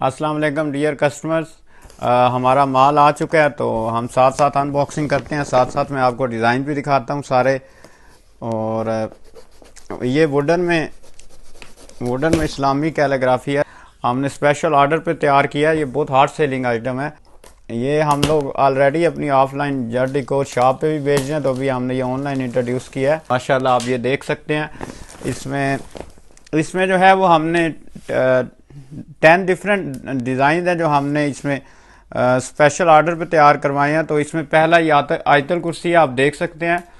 अस्सलाम वालेकुम dear customers. हमारा माल आ चुका है तो हम साथ साथ अनबॉक्सिंग करते हैं, साथ साथ मैं आपको डिज़ाइन भी दिखाता हूँ सारे। और ये वुडन में इस्लामी कैलीग्राफी है। हमने स्पेशल ऑर्डर पे तैयार किया है। ये बहुत हार्ड सेलिंग आइटम है। ये हम लोग ऑलरेडी अपनी ऑफलाइन जट डेकोर शॉप पे भी बेच रहे हैं, तो अभी हमने ये ऑनलाइन इंट्रोड्यूस किया है। माशाल्लाह आप ये देख सकते हैं। इसमें इसमें जो है वो हमने 10 डिफरेंट डिज़ाइन है जो हमने इसमें स्पेशल ऑर्डर पे तैयार करवाए हैं। तो इसमें पहला ये आयतल कुर्सी है, आप देख सकते हैं।